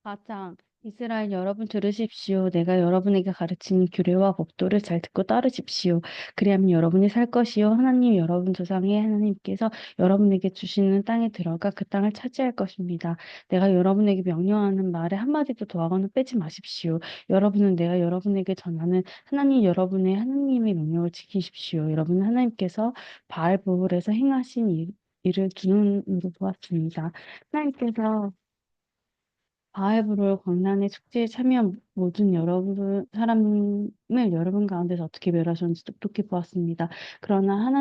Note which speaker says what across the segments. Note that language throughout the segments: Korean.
Speaker 1: 가장 이스라엘 여러분 들으십시오. 내가 여러분에게 가르치는 규례와 법도를 잘 듣고 따르십시오. 그리하면 여러분이 살 것이요 하나님 여러분 조상의 하나님께서 여러분에게 주시는 땅에 들어가 그 땅을 차지할 것입니다. 내가 여러분에게 명령하는 말에 한마디도 더하거나 빼지 마십시오. 여러분은 내가 여러분에게 전하는 하나님 여러분의 하나님의 명령을 지키십시오. 여러분 하나님께서 바알보울에서 행하신 일을 두 눈으로 보았습니다. 하나님께서 바알브롤 광란의 축제에 참여한 모든 여러분 사람을 여러분 가운데서 어떻게 멸하셨는지 똑똑히 보았습니다. 그러나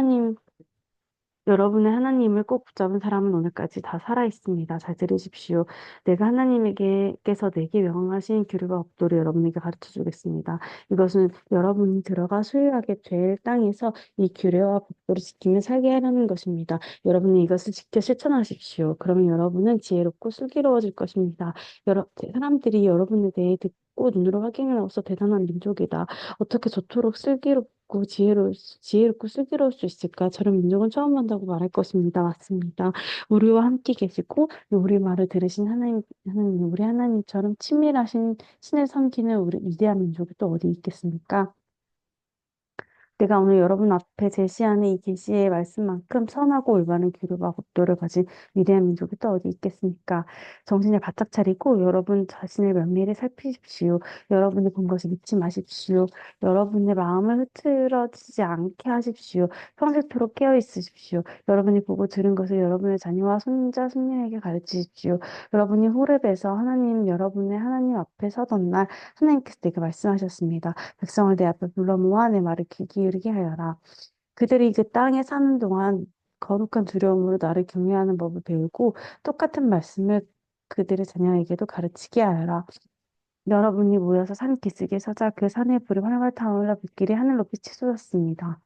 Speaker 1: 여러분의 하나님을 꼭 붙잡은 사람은 오늘까지 다 살아 있습니다. 잘 들으십시오. 내가 하나님에게서 내게 명하신 규례와 법도를 여러분에게 가르쳐 주겠습니다. 이것은 여러분이 들어가 소유하게 될 땅에서 이 규례와 법도를 지키며 살게 하려는 것입니다. 여러분이 이것을 지켜 실천하십시오. 그러면 여러분은 지혜롭고 슬기로워질 것입니다. 사람들이 여러분에 대해 듣고 눈으로 확인을 하고서 대단한 민족이다. 어떻게 저토록 지혜롭고 슬기로울 수 있을까? 저런 민족은 처음 본다고 말할 것입니다. 맞습니다. 우리와 함께 계시고 우리 말을 들으신 우리 하나님처럼 친밀하신 신을 섬기는 우리 위대한 민족이 또 어디 있겠습니까? 내가 오늘 여러분 앞에 제시하는 이 계시의 말씀만큼 선하고 올바른 기류와 법도를 가진 위대한 민족이 또 어디 있겠습니까? 정신을 바짝 차리고 여러분 자신을 면밀히 살피십시오. 여러분이 본 것을 믿지 마십시오. 여러분의 마음을 흐트러지지 않게 하십시오. 평생토록 깨어 있으십시오. 여러분이 보고 들은 것을 여러분의 자녀와 손자, 손녀에게 가르치십시오. 여러분이 호렙에서 여러분의 하나님 앞에 서던 날 하나님께서 내게 말씀하셨습니다. 백성을 내 앞에 불러 모아 내 말을 귀 기울이게 하여라. 그들이 그 땅에 사는 동안 거룩한 두려움으로 나를 경외하는 법을 배우고 똑같은 말씀을 그들의 자녀에게도 가르치게 하여라. 여러분이 모여서 산 기슭에 서자 그 산의 불이 활활 타올라 불길이 하늘 높이 치솟았습니다.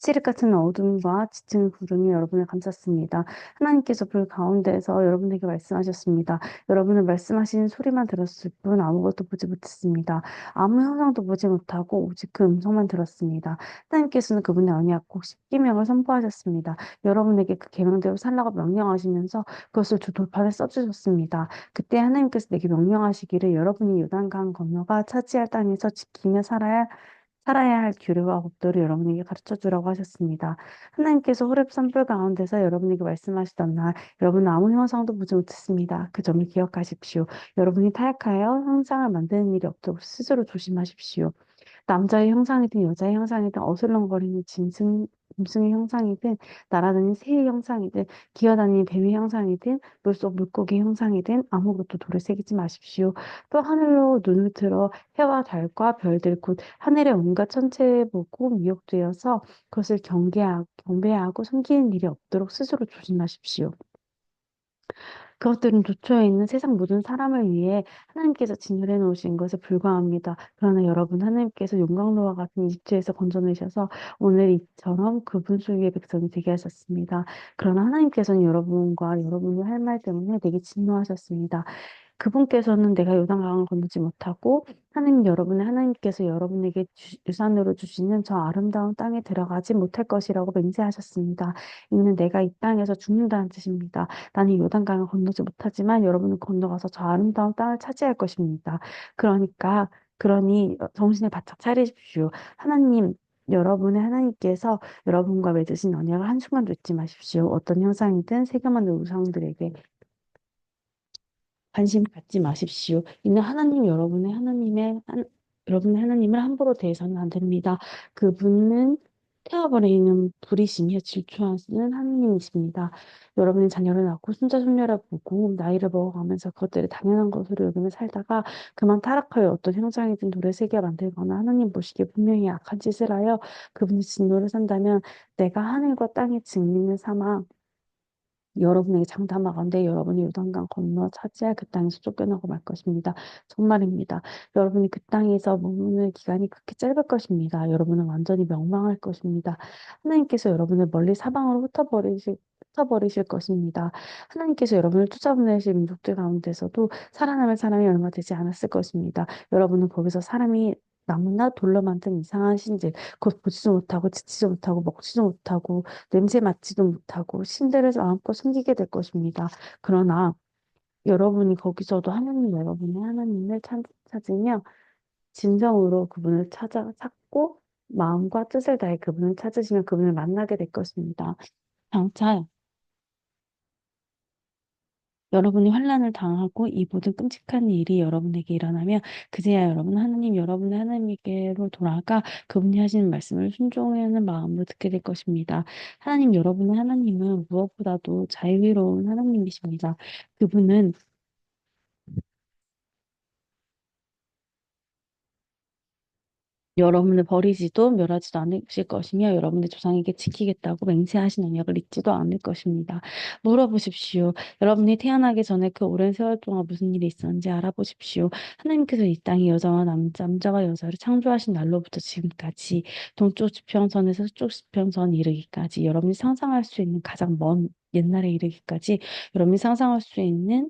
Speaker 1: 칠흑 같은 어둠과 짙은 구름이 여러분을 감쌌습니다. 하나님께서 불 가운데에서 여러분에게 말씀하셨습니다. 여러분은 말씀하시는 소리만 들었을 뿐 아무것도 보지 못했습니다. 아무 형상도 보지 못하고 오직 그 음성만 들었습니다. 하나님께서는 그분의 언약곡 십계명을 선포하셨습니다. 여러분에게 그 계명대로 살라고 명령하시면서 그것을 두 돌판에 써주셨습니다. 그때 하나님께서 내게 명령하시기를 여러분이 요단강 건너가 차지할 땅에서 지키며 살아야 할 규례와 법도를 여러분에게 가르쳐 주라고 하셨습니다. 하나님께서 호렙 산불 가운데서 여러분에게 말씀하시던 날, 여러분은 아무 형상도 보지 못했습니다. 그 점을 기억하십시오. 여러분이 타협하여 형상을 만드는 일이 없도록 스스로 조심하십시오. 남자의 형상이든 여자의 형상이든 어슬렁거리는 짐승의 형상이든 날아다니는 새의 형상이든 기어다니는 뱀의 형상이든 물속 물고기의 형상이든 아무것도 돌을 새기지 마십시오. 또 하늘로 눈을 들어 해와 달과 별들 곧 하늘의 온갖 천체에 보고 미혹되어서 그것을 경배하고 섬기는 일이 없도록 스스로 조심하십시오. 그것들은 도처에 있는 세상 모든 사람을 위해 하나님께서 진열해 놓으신 것에 불과합니다. 그러나 여러분 하나님께서 용광로와 같은 이집트에서 건져내셔서 오늘 이처럼 그분 소유의 백성이 되게 하셨습니다. 그러나 하나님께서는 여러분과 여러분의 할 말 때문에 되게 진노하셨습니다. 그분께서는 내가 요단강을 건너지 못하고 여러분의 하나님께서 여러분에게 유산으로 주시는 저 아름다운 땅에 들어가지 못할 것이라고 맹세하셨습니다. 이는 내가 이 땅에서 죽는다는 뜻입니다. 나는 요단강을 건너지 못하지만 여러분은 건너가서 저 아름다운 땅을 차지할 것입니다. 그러니 정신을 바짝 차리십시오. 여러분의 하나님께서 여러분과 맺으신 언약을 한순간도 잊지 마십시오. 어떤 형상이든 세계만의 우상들에게 관심 갖지 마십시오. 이는 여러분의 하나님을 함부로 대해서는 안 됩니다. 그분은 태워버리는 불이시며 질투하시는 하나님이십니다. 여러분의 자녀를 낳고 손자 손녀를 보고 나이를 먹어가면서 그것들을 당연한 것으로 여기며 살다가 그만 타락하여 어떤 형상이든 돌을 새겨 만들거나 하나님 보시기에 분명히 악한 짓을 하여 그분의 진노를 산다면 내가 하늘과 땅의 증인을 삼아 여러분에게 장담하건대 여러분이 요단강 건너 차지할 그 땅에서 쫓겨나고 말 것입니다. 정말입니다. 여러분이 그 땅에서 머무는 기간이 그렇게 짧을 것입니다. 여러분은 완전히 멸망할 것입니다. 하나님께서 여러분을 멀리 사방으로 흩어버리실 것입니다. 하나님께서 여러분을 쫓아보내실 민족들 가운데서도 살아남을 사람이 얼마 되지 않았을 것입니다. 여러분은 거기서 사람이 나무나 돌로 만든 이상한 신들, 곧 보지도 못하고 지치지도 못하고 먹지도 못하고 냄새 맡지도 못하고 신들을 마음껏 숨기게 될 것입니다. 그러나 여러분이 거기서도 하나님, 여러분의 하나님을 찾으며 진정으로 그분을 찾고 마음과 뜻을 다해 그분을 찾으시면 그분을 만나게 될 것입니다. 장차 여러분이 환난을 당하고 이 모든 끔찍한 일이 여러분에게 일어나면 그제야 여러분은 하나님, 여러분의 하나님께로 돌아가 그분이 하시는 말씀을 순종하는 마음으로 듣게 될 것입니다. 하나님, 여러분의 하나님은 무엇보다도 자유로운 하나님이십니다. 그분은 여러분을 버리지도 멸하지도 않으실 것이며 여러분의 조상에게 지키겠다고 맹세하신 언약을 잊지도 않을 것입니다. 물어보십시오. 여러분이 태어나기 전에 그 오랜 세월 동안 무슨 일이 있었는지 알아보십시오. 하나님께서 이 땅에 여자와 남자와 여자를 창조하신 날로부터 지금까지 동쪽 지평선에서 서쪽 지평선 이르기까지 여러분이 상상할 수 있는 가장 먼 옛날에 이르기까지 여러분이 상상할 수 있는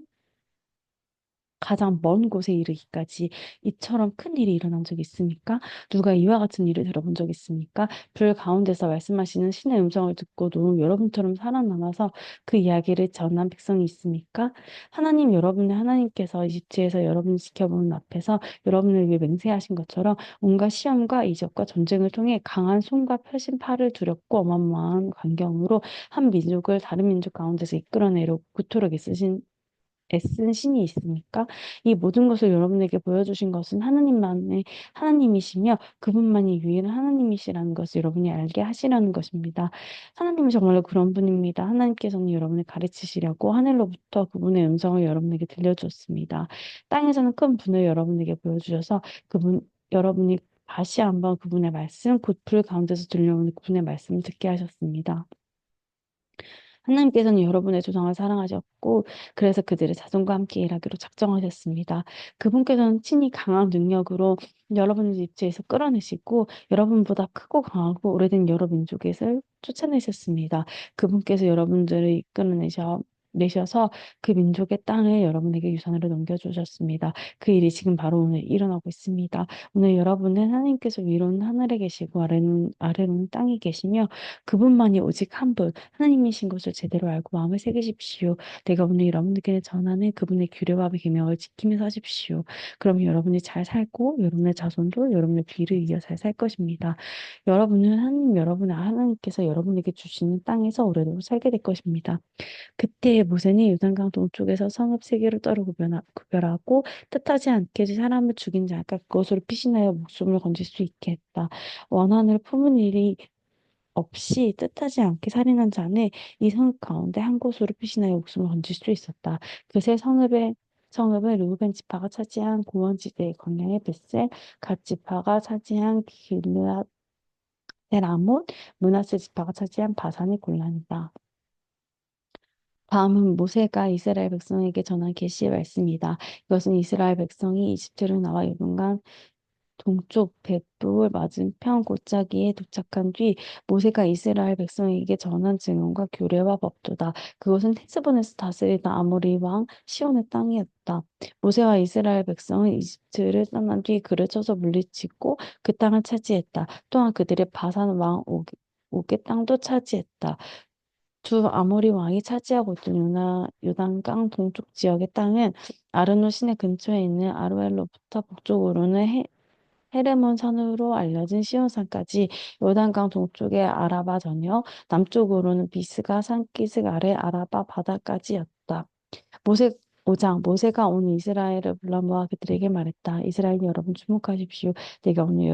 Speaker 1: 가장 먼 곳에 이르기까지 이처럼 큰 일이 일어난 적이 있습니까? 누가 이와 같은 일을 들어본 적 있습니까? 불 가운데서 말씀하시는 신의 음성을 듣고도 여러분처럼 살아남아서 그 이야기를 전한 백성이 있습니까? 하나님, 여러분의 하나님께서 이집트에서 여러분을 지켜보는 앞에서 여러분을 위해 맹세하신 것처럼 온갖 시험과 이적과 전쟁을 통해 강한 손과 펴신 팔을 두렵고 어마어마한 광경으로 한 민족을 다른 민족 가운데서 이끌어내려 그토록 애쓴 신이 있습니까? 이 모든 것을 여러분에게 보여주신 것은 하나님만의 하나님이시며 그분만이 유일한 하나님이시라는 것을 여러분이 알게 하시라는 것입니다. 하나님은 정말로 그런 분입니다. 하나님께서는 여러분을 가르치시려고 하늘로부터 그분의 음성을 여러분에게 들려주었습니다. 땅에서는 큰 분을 여러분에게 보여주셔서 여러분이 다시 한번 그분의 말씀, 곧 불 가운데서 들려오는 그분의 말씀을 듣게 하셨습니다. 하나님께서는 여러분의 조상을 사랑하셨고 그래서 그들의 자손과 함께 일하기로 작정하셨습니다. 그분께서는 친히 강한 능력으로 여러분을 입지에서 끌어내시고 여러분보다 크고 강하고 오래된 여러 민족에서 쫓아내셨습니다. 그분께서 여러분들을 내셔서 그 민족의 땅을 여러분에게 유산으로 넘겨주셨습니다. 그 일이 지금 바로 오늘 일어나고 있습니다. 오늘 여러분은 하나님께서 위로는 하늘에 계시고 아래로는 땅에 계시며 그분만이 오직 한 분, 하나님이신 것을 제대로 알고 마음을 새기십시오. 내가 오늘 여러분에게 전하는 그분의 규례와 계명을 지키며 사십시오. 그러면 여러분이 잘 살고 여러분의 자손도 여러분의 뒤를 이어 잘 살 것입니다. 여러분의 하나님께서 여러분에게 주시는 땅에서 오래도록 살게 될 것입니다. 그때의 모세는 요단강 동쪽에서 성읍 세 개를 따로 구별하고 뜻하지 않게 사람을 죽인 자가 그것으로 피신하여 목숨을 건질 수 있게 했다. 원한을 품은 일이 없이 뜻하지 않게 살인한 자는 이 성읍 가운데 한 곳으로 피신하여 목숨을 건질 수 있었다. 그새 성읍을 르우벤 지파가 차지한 고원지대 광야의 벳셀, 갓 지파가 차지한 길르앗 ramot, 므낫세 지파가 차지한 바산의 골란이다. 다음은 모세가 이스라엘 백성에게 전한 계시의 말씀이다. 이것은 이스라엘 백성이 이집트로 나와 요단강 동쪽 벳불 맞은편 골짜기에 도착한 뒤 모세가 이스라엘 백성에게 전한 증언과 규례와 법도다. 그것은 헤스본에서 다스리던 아모리 왕 시온의 땅이었다. 모세와 이스라엘 백성은 이집트를 떠난 뒤 그를 쳐서 물리치고 그 땅을 차지했다. 또한 그들의 바산 왕 옥의 땅도 차지했다. 두 아모리 왕이 차지하고 있던 요단강 동쪽 지역의 땅은 아르노 시내 근처에 있는 아로엘로부터 북쪽으로는 헤르몬 산으로 알려진 시온산까지 요단강 동쪽의 아라바 전역, 남쪽으로는 비스가 산기슭 아래 아라바 바다까지였다. 모세 5장 모세가 온 이스라엘을 불러 모아 그들에게 말했다. 이스라엘 여러분 주목하십시오. 내가 오늘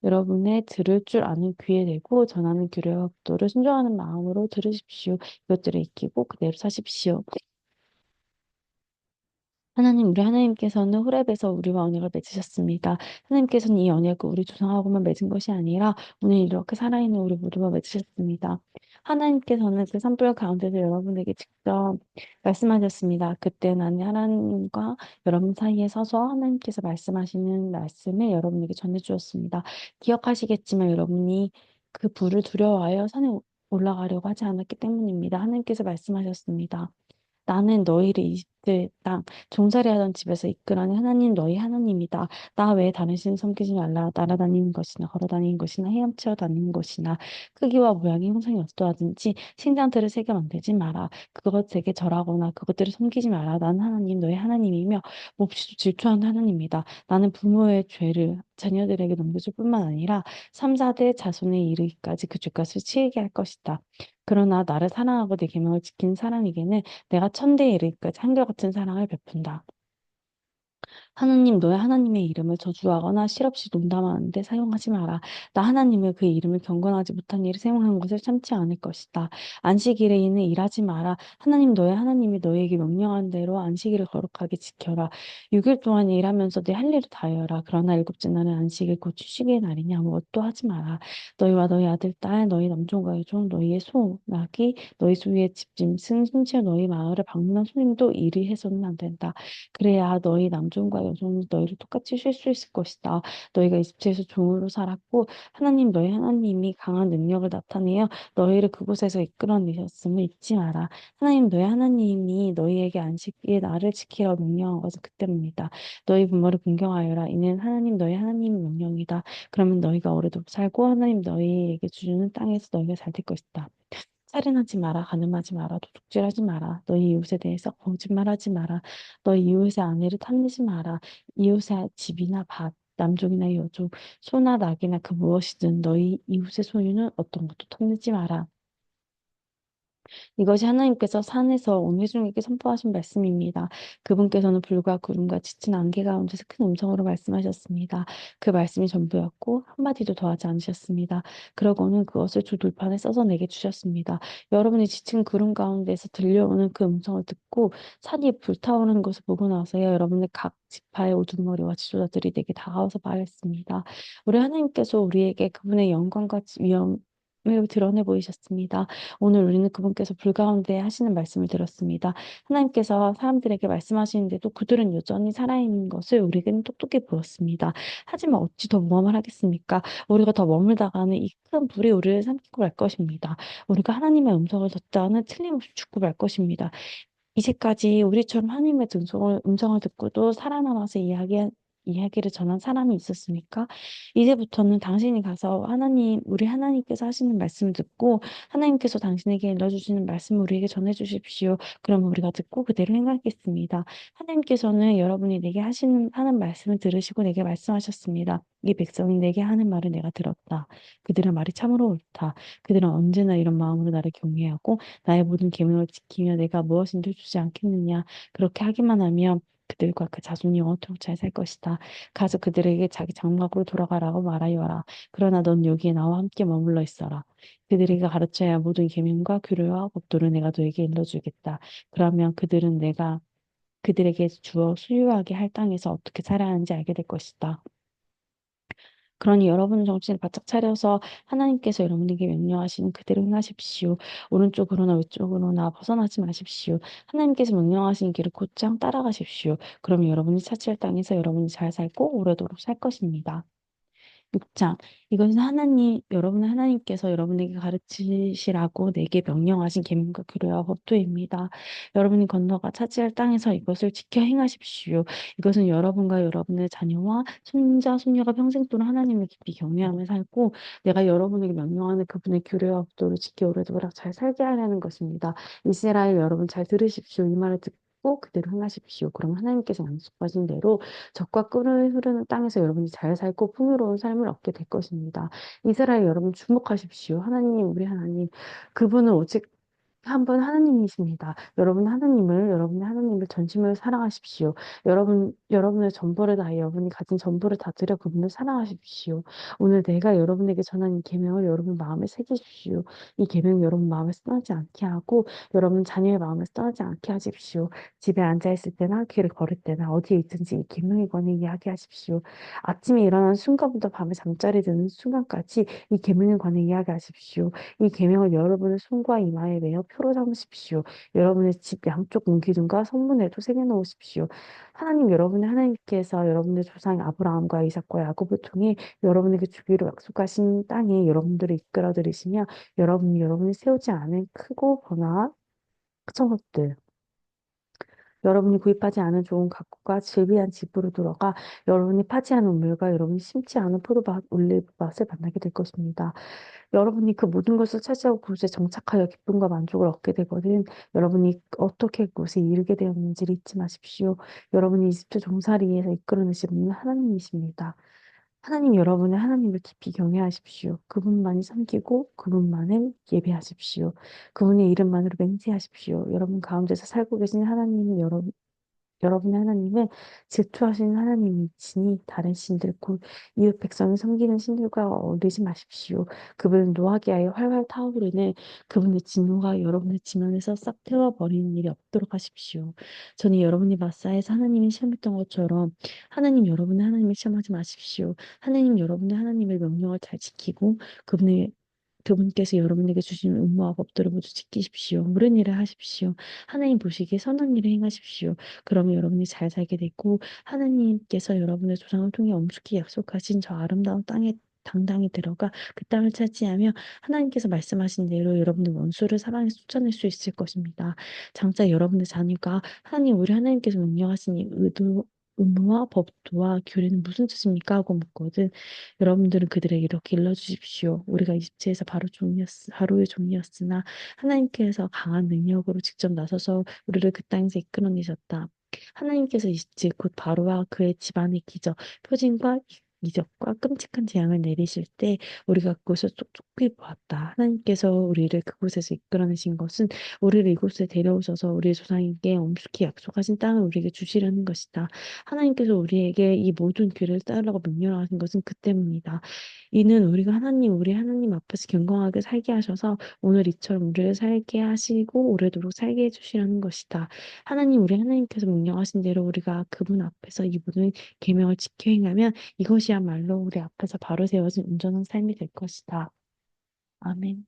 Speaker 1: 여러분의 들을 줄 아는 귀에 대고 전하는 규례와 법도를 순종하는 마음으로 들으십시오. 이것들을 익히고 그대로 사십시오. 우리 하나님께서는 호렙에서 우리와 언약을 맺으셨습니다. 하나님께서는 이 언약을 우리 조상하고만 맺은 것이 아니라 오늘 이렇게 살아있는 우리 모두와 맺으셨습니다. 하나님께서는 그 산불 가운데서 여러분에게 직접 말씀하셨습니다. 그때 나는 하나님과 여러분 사이에 서서 하나님께서 말씀하시는 말씀을 여러분에게 전해주었습니다. 기억하시겠지만 여러분이 그 불을 두려워하여 산에 올라가려고 하지 않았기 때문입니다. 하나님께서 말씀하셨습니다. 나는 너희를 이집트 땅 종살이하던 집에서 이끌어낸 하나님 너희 하나님이다. 나 외에 다른 신 섬기지 말라. 날아다니는 것이나 걸어다니는 것이나 헤엄쳐 다니는 것이나 크기와 모양이 형상이 어떠하든지 신장들을 새겨 만들지 마라. 그것에게 절하거나 그것들을 섬기지 마라. 나는 하나님 너희 하나님이며 몹시도 질투하는 하나님이다. 나는 부모의 죄를 자녀들에게 넘겨줄 뿐만 아니라 3, 4대 자손에 이르기까지 그 죄값을 치르게 할 것이다. 그러나 나를 사랑하고 내 계명을 지키는 사람에게는 내가 천대에 이르기까지 한결같은 사랑을 베푼다. 하나님 너의 하나님의 이름을 저주하거나 실없이 농담하는데 사용하지 마라. 나 하나님을 그의 이름을 경건하지 못한 일을 사용한 것을 참지 않을 것이다. 안식일에는 일하지 마라. 하나님 너의 하나님이 너에게 명령한 대로 안식일을 거룩하게 지켜라. 6일 동안 일하면서 네 할 일을 다하여라. 그러나 일곱째 날은 안식일 곧 휴식의 날이니 아무것도 하지 마라. 너희와 너희 아들, 딸, 너희 남종과 여종, 너희의 소, 나귀, 너희 소유의 집짐승, 심지어 너희 마을을 방문한 손님도 일을 해서는 안 된다. 그래야 너희 남종과 여종이 너희를 똑같이 쉴 수 있을 것이다. 너희가 이집트에서 종으로 살았고 하나님 너희 하나님이 강한 능력을 나타내어 너희를 그곳에서 이끌어내셨음을 잊지 마라. 하나님 너희 하나님이 너희에게 안식의 날을 지키라고 명령한 것은 그 때문이다. 너희 부모를 존경하여라. 이는 하나님 너희 하나님의 명령이다. 그러면 너희가 오래도록 살고 하나님 너희에게 주는 땅에서 너희가 잘 될 것이다. 살인하지 마라, 간음하지 마라, 도둑질하지 마라, 너희 이웃에 대해서 거짓말하지 마라, 너희 이웃의 아내를 탐내지 마라, 이웃의 집이나 밭, 남종이나 여종, 소나 낙이나 그 무엇이든 너희 이웃의 소유는 어떤 것도 탐내지 마라. 이것이 하나님께서 산에서 온회중에게 선포하신 말씀입니다. 그분께서는 불과 구름과 짙은 안개 가운데서 큰 음성으로 말씀하셨습니다. 그 말씀이 전부였고 한마디도 더하지 않으셨습니다. 그러고는 그것을 두 돌판에 써서 내게 주셨습니다. 여러분이 짙은 구름 가운데서 들려오는 그 음성을 듣고 산이 불타오르는 것을 보고 나서야 여러분의 각 지파의 우두머리와 지도자들이 내게 다가와서 말했습니다. 우리 하나님께서 우리에게 그분의 영광과 위엄을 드러내 보이셨습니다. 오늘 우리는 그분께서 불 가운데 하시는 말씀을 들었습니다. 하나님께서 사람들에게 말씀하시는데도 그들은 여전히 살아있는 것을 우리에게는 똑똑히 보였습니다. 하지만 어찌 더 모험을 하겠습니까? 우리가 더 머물다가는 이 큰 불이 우리를 삼키고 말 것입니다. 우리가 하나님의 음성을 듣다가는 틀림없이 죽고 말 것입니다. 이제까지 우리처럼 하나님의 음성을 듣고도 살아남아서 이야기를 전한 사람이 있었습니까? 이제부터는 당신이 가서 우리 하나님께서 하시는 말씀을 듣고 하나님께서 당신에게 일러주시는 말씀을 우리에게 전해주십시오. 그러면 우리가 듣고 그대로 행하겠습니다. 하나님께서는 여러분이 내게 하는 말씀을 들으시고 내게 말씀하셨습니다. 이 백성이 내게 하는 말을 내가 들었다. 그들의 말이 참으로 옳다. 그들은 언제나 이런 마음으로 나를 경외하고 나의 모든 계명을 지키며 내가 무엇인지 주지 않겠느냐. 그렇게 하기만 하면 그들과 그 자손이 영원토록 잘 살 것이다. 가서 그들에게 자기 장막으로 돌아가라고 말하여라. 그러나 넌 여기에 나와 함께 머물러 있어라. 그들에게 가르쳐야 할 모든 계명과 규례와 법도를 내가 너에게 일러주겠다. 그러면 그들은 내가 그들에게 주어 소유하게 할 땅에서 어떻게 살아야 하는지 알게 될 것이다. 그러니 여러분 정신을 바짝 차려서 하나님께서 여러분에게 명령하시는 그대로 행하십시오. 오른쪽으로나 왼쪽으로나 벗어나지 마십시오. 하나님께서 명령하신 길을 곧장 따라가십시오. 그러면 여러분이 차지할 땅에서 여러분이 잘 살고 오래도록 살 것입니다. 6장. 이것은 여러분의 하나님께서 여러분에게 가르치시라고 내게 명령하신 계명과 규례와 법도입니다. 여러분이 건너가 차지할 땅에서 이것을 지켜 행하십시오. 이것은 여러분과 여러분의 자녀와 손자, 손녀가 평생 동안 하나님을 깊이 경외하며 살고 내가 여러분에게 명령하는 그분의 규례와 법도를 지켜 오래도록 잘 살게 하려는 것입니다. 이스라엘 여러분 잘 들으십시오. 이 말을 듣고 그대로 행하십시오. 그럼 하나님께서 약속하신 대로 적과 꿀을 흐르는 땅에서 여러분이 잘 살고 풍요로운 삶을 얻게 될 것입니다. 이스라엘 여러분 주목하십시오. 하나님, 우리 하나님. 그분은 오직 한 분 하나님이십니다. 여러분의 하나님을 전심으로 사랑하십시오. 여러분의 전부를 다해 여러분이 가진 전부를 다 드려 그분을 사랑하십시오. 오늘 내가 여러분에게 전한 이 계명을 여러분 마음에 새기십시오. 이 계명 여러분 마음에 떠나지 않게 하고 여러분 자녀의 마음에 떠나지 않게 하십시오. 집에 앉아 있을 때나 길을 걸을 때나 어디에 있든지 이 계명에 관해 이야기하십시오. 아침에 일어나는 순간부터 밤에 잠자리 드는 순간까지 이 계명에 관해 이야기하십시오. 이 계명을 여러분의 손과 이마에 매어 표로 삼으십시오. 여러분의 집 양쪽 문기둥과 성문에도 새겨놓으십시오. 여러분의 하나님께서 여러분의 조상 아브라함과 이삭과 야곱을 통해 여러분에게 주기로 약속하신 땅에 여러분들을 이끌어 들이시며 여러분이 세우지 않은 크고 번화한 성읍들 여러분이 구입하지 않은 좋은 가구가 즐비한 집으로 들어가 여러분이 파지 않은 우물과 여러분이 심지 않은 포도밭, 올리브밭을 만나게 될 것입니다. 여러분이 그 모든 것을 차지하고 그곳에 정착하여 기쁨과 만족을 얻게 되거든 여러분이 어떻게 그곳에 이르게 되었는지를 잊지 마십시오. 여러분이 이집트 종살이에서 이끌어내신 분은 하나님이십니다. 하나님 여러분의 하나님을 깊이 경외하십시오. 그분만이 섬기고 그분만을 예배하십시오. 그분의 이름만으로 맹세하십시오. 여러분 가운데서 살고 계신 하나님은 여러분의 하나님은 질투하시는 하나님이시니 다른 신들 곧 이웃 백성을 섬기는 신들과 어울리지 마십시오. 그분은 노하게 하여 활활 타오르는 그분의 진노가 여러분의 지면에서 싹 태워버리는 일이 없도록 하십시오. 저는 여러분이 마사에서 하나님이 시험했던 것처럼 하나님 여러분의 하나님을 시험하지 마십시오. 하나님 여러분의 하나님의 명령을 잘 지키고 그분께서 여러분에게 주신 의무와 법들을 모두 지키십시오. 옳은 일을 하십시오. 하나님 보시기에 선한 일을 행하십시오. 그러면 여러분이 잘 살게 되고 하나님께서 여러분의 조상을 통해 엄숙히 약속하신 저 아름다운 땅에 당당히 들어가 그 땅을 차지하며 하나님께서 말씀하신 대로 여러분의 원수를 사방에 쫓아낼 수 있을 것입니다. 장차 여러분의 자녀가 하나님 우리 하나님께서 명령하신 이 의무와 법도와 규례는 무슨 뜻입니까? 하고 묻거든 여러분들은 그들에게 이렇게 일러주십시오. 우리가 이집트에서 바로의 종이었으나 하나님께서 강한 능력으로 직접 나서서 우리를 그 땅에서 이끌어내셨다. 하나님께서 이집트 곧 바로와 그의 집안의 기적, 표징과 이적과 끔찍한 재앙을 내리실 때 우리가 그곳을 촉촉히 보았다. 하나님께서 우리를 그곳에서 이끌어내신 것은 우리를 이곳에 데려오셔서 우리의 조상에게 엄숙히 약속하신 땅을 우리에게 주시려는 것이다. 하나님께서 우리에게 이 모든 규례를 따르라고 명령하신 것은 그 때문이다. 이는 우리가 우리 하나님 앞에서 경건하게 살게 하셔서 오늘 이처럼 우리를 살게 하시고 오래도록 살게 해주시려는 것이다. 우리 하나님께서 명령하신 대로 우리가 그분 앞에서 이 모든 계명을 지켜 행하면 이것이야말로 우리 앞에서 바로 세워진 온전한 삶이 될 것이다. 아멘.